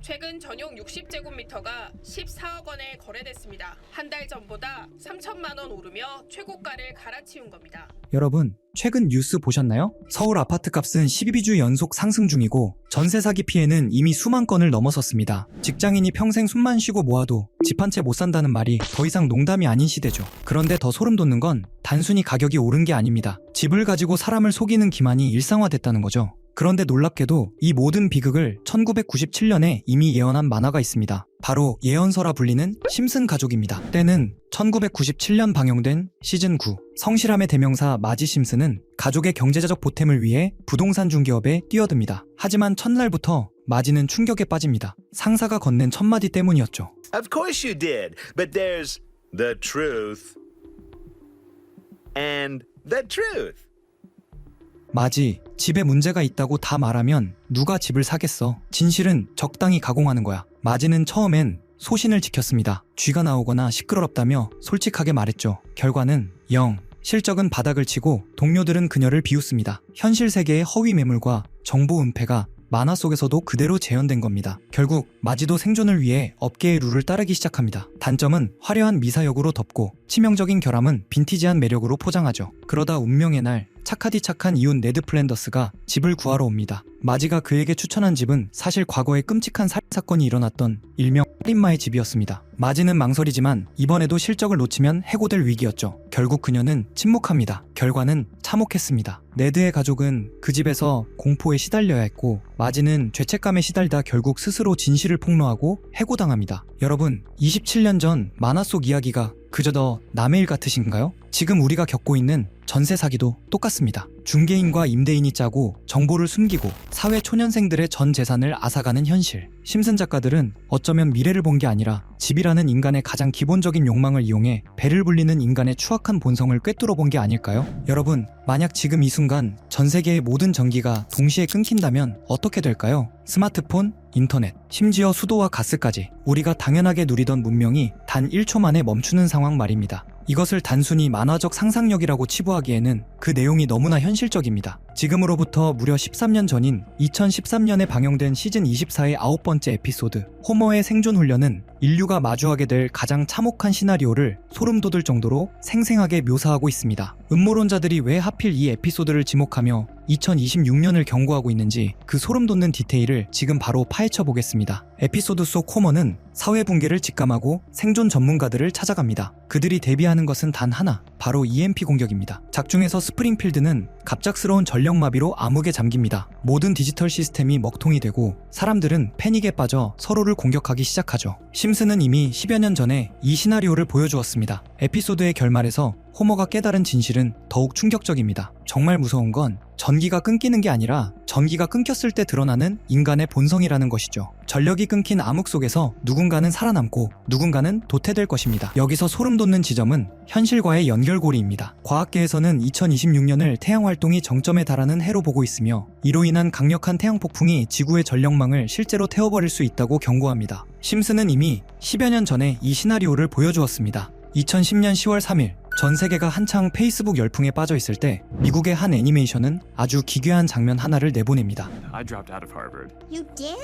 최근 전용 60제곱미터가 14억 원에 거래됐습니다. 한 달 전보다 3천만 원 오르며 최고가를 갈아치운 겁니다. 여러분, 최근 뉴스 보셨나요? 서울 아파트 값은 12주 연속 상승 중이고 전세 사기 피해는 이미 수만 건을 넘어섰습니다. 직장인이 평생 숨만 쉬고 모아도 집 한 채 못 산다는 말이 더 이상 농담이 아닌 시대죠. 그런데 더 소름 돋는 건 단순히 가격이 오른 게 아닙니다. 집을 가지고 사람을 속이는 기만이 일상화됐다는 거죠. 그런데 놀랍게도 이 모든 비극을 1997년에 이미 예언한 만화가 있습니다. 바로 예언서라 불리는 심슨 가족입니다. 때는 1997년 방영된 시즌9. 성실함의 대명사 마지 심슨은 가족의 경제적 보탬을 위해 부동산 중개업에 뛰어듭니다. 하지만 첫날부터 마지는 충격에 빠집니다. 상사가 건넨 첫마디 때문이었죠. Of course you did, but there's the truth and the truth. 마지, 집에 문제가 있다고 다 말하면 누가 집을 사겠어? 진실은 적당히 가공하는 거야. 마지는 처음엔 소신을 지켰습니다. 쥐가 나오거나 시끄럽다며 솔직하게 말했죠. 결과는 0. 실적은 바닥을 치고 동료들은 그녀를 비웃습니다. 현실 세계의 허위 매물과 정보 은폐가 만화 속에서도 그대로 재현된 겁니다. 결국 마지도 생존을 위해 업계의 룰을 따르기 시작합니다. 단점은 화려한 미사역으로 덮고 치명적인 결함은 빈티지한 매력으로 포장하죠. 그러다 운명의 날 착하디 착한 이웃 네드 플랜더스가 집을 구하러 옵니다. 마지가 그에게 추천한 집은 사실 과거에 끔찍한 살인사건이 일어났던 일명 살인마의 집이었습니다. 마지는 망설이지만 이번에도 실적을 놓치면 해고될 위기였죠. 결국 그녀는 침묵합니다. 결과는 참혹했습니다. 네드의 가족은 그 집에서 공포에 시달려야 했고 마지는 죄책감에 시달다 결국 스스로 진실을 폭로하고 해고당합니다. 여러분, 27년 전 만화 속 이야기가 그저 더 남의 일 같으신가요? 지금 우리가 겪고 있는 전세 사기도 똑같습니다. 중개인과 임대인이 짜고 정보를 숨기고 사회 초년생들의 전 재산을 앗아가는 현실. 심슨 작가들은 어쩌면 미래를 본 게 아니라 집이라는 인간의 가장 기본적인 욕망을 이용해 배를 불리는 인간의 추악한 본성을 꿰뚫어 본 게 아닐까요? 여러분, 만약 지금 이 순간 전 세계의 모든 전기가 동시에 끊긴다면 어떻게 될까요? 스마트폰, 인터넷, 심지어 수도와 가스까지 우리가 당연하게 누리던 문명이 단 1초 만에 멈추는 상황 말입니다. 이것을 단순히 만화적 상상력이라고 치부하기에는 그 내용이 너무나 현실적입니다. 지금으로부터 무려 13년 전인 2013년에 방영된 시즌 24의 9번째 에피소드 호머의 생존 훈련은 인류가 마주하게 될 가장 참혹한 시나리오를 소름 돋을 정도로 생생하게 묘사하고 있습니다. 음모론자들이 왜 하필 이 에피소드를 지목하며 2026년을 경고하고 있는지 그 소름 돋는 디테일을 지금 바로 파헤쳐 보겠습니다. 에피소드 속 호머는 사회 붕괴를 직감하고 생존 전문가들을 찾아갑니다. 그들이 대비하는 것은 단 하나, 바로 EMP 공격입니다. 작중에서 스프링필드는 갑작스러운 전력마비로 암흑에 잠깁니다. 모든 디지털 시스템이 먹통이 되고 사람들은 패닉에 빠져 서로를 공격하기 시작하죠. 심슨은 이미 10여 년 전에 이 시나리오를 보여주었습니다. 에피소드의 결말에서 호머가 깨달은 진실은 더욱 충격적입니다. 정말 무서운 건 전기가 끊기는 게 아니라 전기가 끊겼을 때 드러나는 인간의 본성이라는 것이죠. 전력이 끊긴 암흑 속에서 누군가는 살아남고 누군가는 도태될 것입니다. 여기서 소름 돋는 지점은 현실과의 연결고리입니다. 과학계에서는 2026년을 태양 활동이 정점에 달하는 해로 보고 있으며 이로 인한 강력한 태양 폭풍이 지구의 전력망을 실제로 태워버릴 수 있다고 경고합니다. 심슨은 이미 10여 년 전에 이 시나리오를 보여주었습니다. 2010년 10월 3일 전 세계가 한창 페이스북 열풍에 빠져 있을 때 미국의 한 애니메이션은 아주 기괴한 장면 하나를 내보냅니다. I dropped out of Harvard. You did?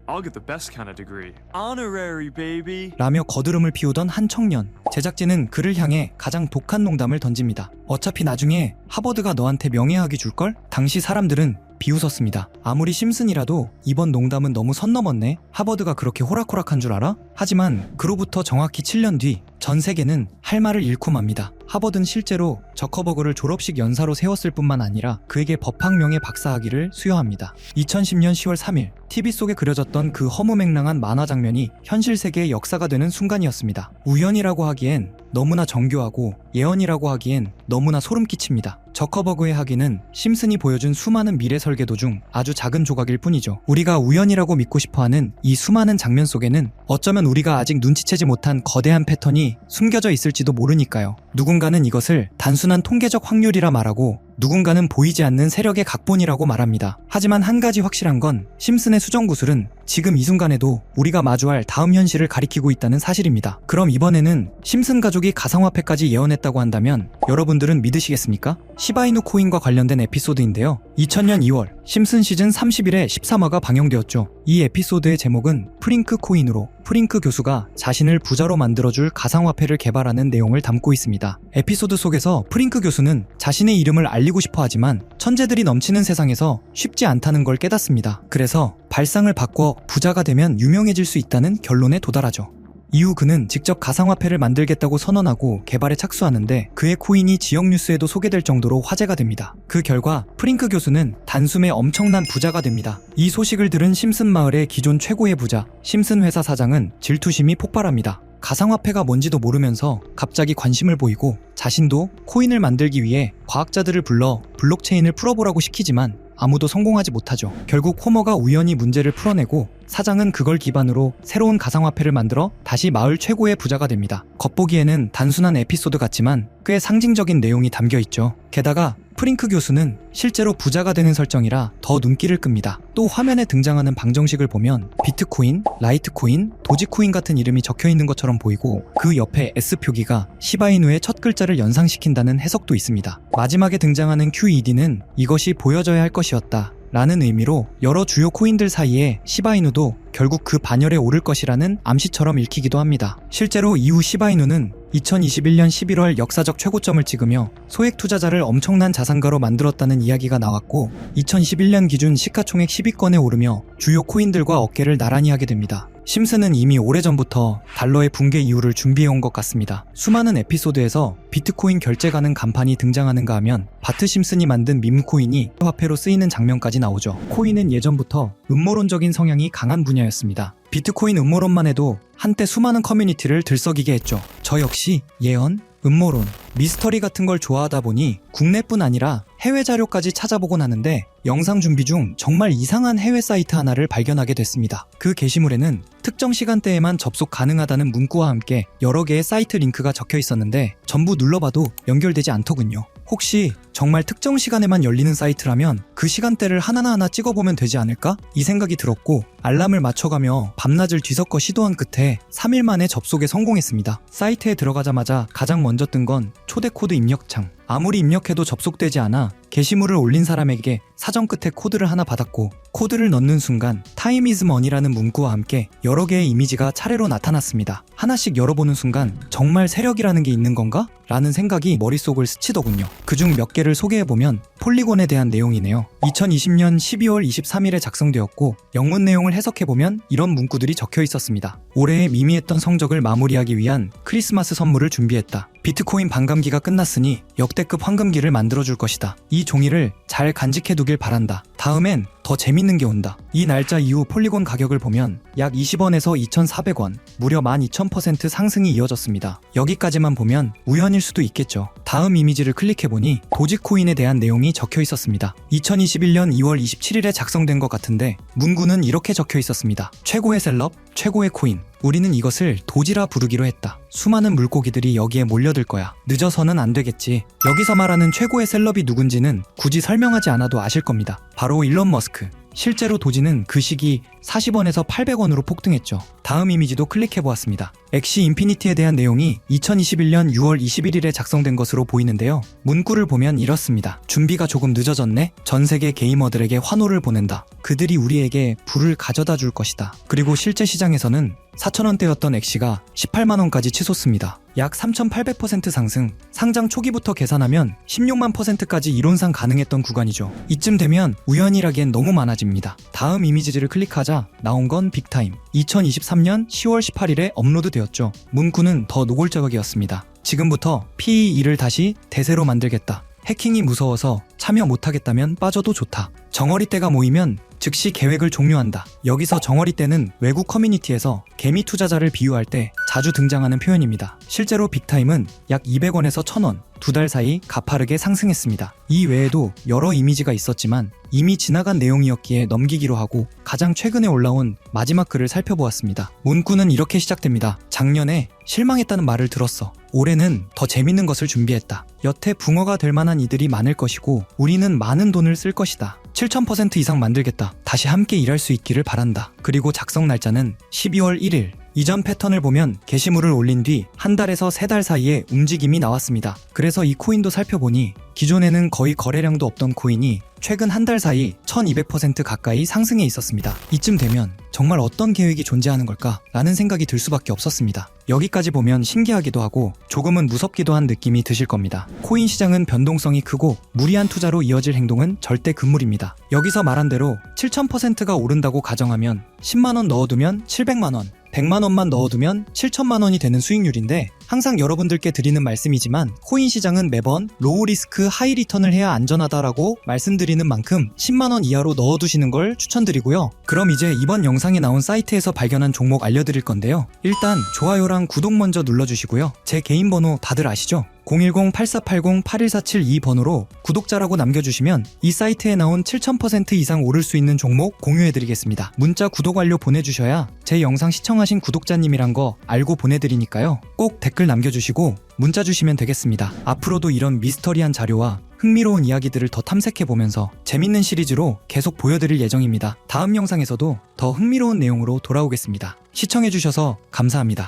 I'll get the best kind of degree. Honorary, baby. 라며 거드름을 피우던 한 청년. 제작진은 그를 향해 가장 독한 농담을 던집니다. 어차피 나중에 하버드가 너한테 명예학위 줄걸? 당시 사람들은 비웃었습니다. 아무리 심슨이라도 이번 농담은 너무 선 넘었네. 하버드가 그렇게 호락호락한 줄 알아? 하지만 그로부터 정확히 7년 뒤 전 세계는 할 말을 잃고 맙니다. 하버드는 실제로 저커버그를 졸업식 연사로 세웠을 뿐만 아니라 그에게 법학명예 박사학위를 수여합니다. 2010년 10월 3일 TV 속에 그려졌던 그 허무맹랑한 만화 장면이 현실 세계의 역사가 되는 순간이었습니다. 우연이라고 하기엔 너무나 정교하고 예언이라고 하기엔 너무나 소름 끼칩니다. 저커버그의 학위는 심슨이 보여준 수많은 미래 설계도 중 아주 작은 조각일 뿐이죠. 우리가 우연이라고 믿고 싶어하는 이 수많은 장면 속에는 어쩌면 우리가 아직 눈치채지 못한 거대한 패턴이 숨겨져 있을지도 모르니까요. 누군가는 이것을 단순한 통계적 확률이라 말하고 누군가는 보이지 않는 세력의 각본이라고 말합니다. 하지만 한 가지 확실한 건 심슨의 수정 구술은 지금 이 순간에도 우리가 마주할 다음 현실을 가리키고 있다는 사실입니다. 그럼 이번에는 심슨 가족이 가상화폐까지 예언했다고 한다면 여러분들은 믿으시겠습니까? 시바이누 코인과 관련된 에피소드인데요. 2000년 2월 심슨 시즌 31의 13화가 방영되었죠. 이 에피소드의 제목은 프링크 코인으로 프링크 교수가 자신을 부자로 만들어줄 가상화폐를 개발하는 내용을 담고 있습니다. 에피소드 속에서 프링크 교수는 자신의 이름을 알리고 싶어 하지만 천재들이 넘치는 세상에서 쉽지 않다는 걸 깨닫습니다. 그래서 발상을 바꿔 부자가 되면 유명해질 수 있다는 결론에 도달하죠. 이후 그는 직접 가상화폐를 만들겠다고 선언하고 개발에 착수하는데 그의 코인이 지역 뉴스에도 소개될 정도로 화제가 됩니다. 그 결과 프링크 교수는 단숨에 엄청난 부자가 됩니다. 이 소식을 들은 심슨 마을의 기존 최고의 부자 심슨 회사 사장은 질투심이 폭발합니다. 가상화폐가 뭔지도 모르면서 갑자기 관심을 보이고 자신도 코인을 만들기 위해 과학자들을 불러 블록체인을 풀어보라고 시키지만 아무도 성공하지 못하죠. 결국 호머가 우연히 문제를 풀어내고 사장은 그걸 기반으로 새로운 가상화폐를 만들어 다시 마을 최고의 부자가 됩니다. 겉보기에는 단순한 에피소드 같지만 꽤 상징적인 내용이 담겨있죠. 게다가 프링크 교수는 실제로 부자가 되는 설정이라 더 눈길을 끕니다. 또 화면에 등장하는 방정식을 보면 비트코인, 라이트코인, 도지코인 같은 이름이 적혀있는 것처럼 보이고 그 옆에 S표기가 시바이누의 첫 글자를 연상시킨다는 해석도 있습니다. 마지막에 등장하는 QED는 이것이 보여져야 할 것이었다 라는 의미로 여러 주요 코인들 사이에 시바이누도 결국 그 반열에 오를 것이라는 암시처럼 읽히기도 합니다. 실제로 이후 시바이누는 2021년 11월 역사적 최고점을 찍으며 소액 투자자를 엄청난 자산가로 만들었다는 이야기가 나왔고 2011년 기준 시가총액 10위권에 오르며 주요 코인들과 어깨를 나란히 하게 됩니다. 심슨은 이미 오래전부터 달러의 붕괴 이유를 준비해온 것 같습니다. 수많은 에피소드에서 비트코인 결제 가능 간판이 등장하는가 하면 바트 심슨이 만든 밈코인이 화폐로 쓰이는 장면까지 나오죠. 코인은 예전부터 음모론적인 성향이 강한 분야였습니다. 비트코인 음모론만 해도 한때 수많은 커뮤니티를 들썩이게 했죠. 저 역시 예언, 음모론, 미스터리 같은 걸 좋아하다 보니 국내뿐 아니라 해외 자료까지 찾아보곤 하는데 영상 준비 중 정말 이상한 해외 사이트 하나를 발견하게 됐습니다. 그 게시물에는 특정 시간대에만 접속 가능하다는 문구와 함께 여러 개의 사이트 링크가 적혀 있었는데 전부 눌러봐도 연결되지 않더군요. 혹시 정말 특정 시간에만 열리는 사이트라면 그 시간대를 하나하나 찍어보면 되지 않을까? 이 생각이 들었고 알람을 맞춰가며 밤낮을 뒤섞어 시도한 끝에 3일 만에 접속에 성공했습니다. 사이트에 들어가자마자 가장 먼저 뜬 건 초대 코드 입력창. 아무리 입력해도 접속되지 않아 게시물을 올린 사람에게 사전 끝에 코드를 하나 받았고 코드를 넣는 순간 Time is money라는 문구와 함께 여러 개의 이미지가 차례로 나타났습니다. 하나씩 열어보는 순간 정말 세력이라는 게 있는 건가? 라는 생각이 머릿속을 스치더군요. 그중 몇 개를 소개해보면 폴리곤에 대한 내용이네요. 2020년 12월 23일에 작성되었고 영문 내용을 해석해보면 이런 문구들이 적혀 있었습니다. 올해의 미미했던 성적을 마무리하기 위한 크리스마스 선물을 준비했다. 비트코인 반감기가 끝났으니 역대급 황금기를 만들어줄 것이다. 이 종이를 잘 간직해두길 바란다. 다음엔 더 재밌는 게 온다. 이 날짜 이후 폴리곤 가격을 보면 약 20원에서 2,400원, 무려 12,000% 상승이 이어졌습니다. 여기까지만 보면 우연일 수도 있겠죠. 다음 이미지를 클릭해보니 도지코인에 대한 내용이 적혀 있었습니다. 2021년 2월 27일에 작성된 것 같은데 문구는 이렇게 적혀 있었습니다. 최고의 셀럽, 최고의 코인. 우리는 이것을 도지라 부르기로 했다. 수많은 물고기들이 여기에 몰려들 거야. 늦어서는 안 되겠지. 여기서 말하는 최고의 셀럽이 누군지는 굳이 설명하지 않아도 아실 겁니다. 바로 일론 머스크. 실제로 도지는 그 시기 40원에서 800원으로 폭등했죠. 다음 이미지도 클릭해보았습니다. 엑시 인피니티에 대한 내용이 2021년 6월 21일에 작성된 것으로 보이는데요. 문구를 보면 이렇습니다. 준비가 조금 늦어졌네? 전 세계 게이머들에게 환호를 보낸다. 그들이 우리에게 불을 가져다 줄 것이다. 그리고 실제 시장에서는 4,000원대였던 엑시가 18만원까지 치솟습니다. 약 3,800% 상승, 상장 초기부터 계산하면 16만 %까지 이론상 가능했던 구간이죠. 이쯤 되면 우연이라기엔 너무 많아집니다. 다음 이미지를 클릭하자 나온 건 빅타임. 2023년 10월 18일에 업로드되었죠. 문구는 더 노골적이었습니다. 지금부터 PE2를 다시 대세로 만들겠다. 해킹이 무서워서 참여 못하겠다면 빠져도 좋다. 정어리 떼가 모이면 즉시 계획을 종료한다. 여기서 정어리 떼는 외국 커뮤니티에서 개미 투자자를 비유할 때 자주 등장하는 표현입니다. 실제로 빅타임은 약 200원에서 1,000원, 2달 사이 가파르게 상승했습니다. 이 외에도 여러 이미지가 있었지만 이미 지나간 내용이었기에 넘기기로 하고 가장 최근에 올라온 마지막 글을 살펴보았습니다. 문구는 이렇게 시작됩니다. 작년에 실망했다는 말을 들었어. 올해는 더 재밌는 것을 준비했다. 여태 붕어가 될 만한 이들이 많을 것이고 우리는 많은 돈을 쓸 것이다. 7000% 이상 만들겠다. 다시 함께 일할 수 있기를 바란다. 그리고 작성 날짜는 12월 1일. 이전 패턴을 보면 게시물을 올린 뒤 한 달에서 3달 사이에 움직임이 나왔습니다. 그래서 이 코인도 살펴보니 기존에는 거의 거래량도 없던 코인이 최근 한 달 사이 1200% 가까이 상승해 있었습니다. 이쯤 되면 정말 어떤 계획이 존재하는 걸까? 라는 생각이 들 수밖에 없었습니다. 여기까지 보면 신기하기도 하고 조금은 무섭기도 한 느낌이 드실 겁니다. 코인 시장은 변동성이 크고 무리한 투자로 이어질 행동은 절대 금물입니다. 여기서 말한 대로 7000%가 오른다고 가정하면 10만원 넣어두면 700만원, 100만원만 넣어두면 7천만원이 되는 수익률인데 항상 여러분들께 드리는 말씀이지만 코인 시장은 매번 로우 리스크 하이 리턴을 해야 안전하다라고 말씀드리는 만큼 10만원 이하로 넣어두시는 걸 추천드리고요. 그럼 이제 이번 영상에 나온 사이트에서 발견한 종목 알려드릴 건데요. 일단 좋아요랑 구독 먼저 눌러주시고요. 제 개인 번호 다들 아시죠? 010-8480-81472 번호로 구독자라고 남겨주시면 이 사이트에 나온 7000% 이상 오를 수 있는 종목 공유해드리겠습니다. 문자 구독 완료 보내주셔야 제 영상 시청하신 구독자님이란 거 알고 보내드리니까요. 꼭 댓글 남겨주시고 문자 주시면 되겠습니다. 앞으로도 이런 미스터리한 자료와 흥미로운 이야기들을 더 탐색해보면서 재밌는 시리즈로 계속 보여드릴 예정입니다. 다음 영상에서도 더 흥미로운 내용으로 돌아오겠습니다. 시청해주셔서 감사합니다.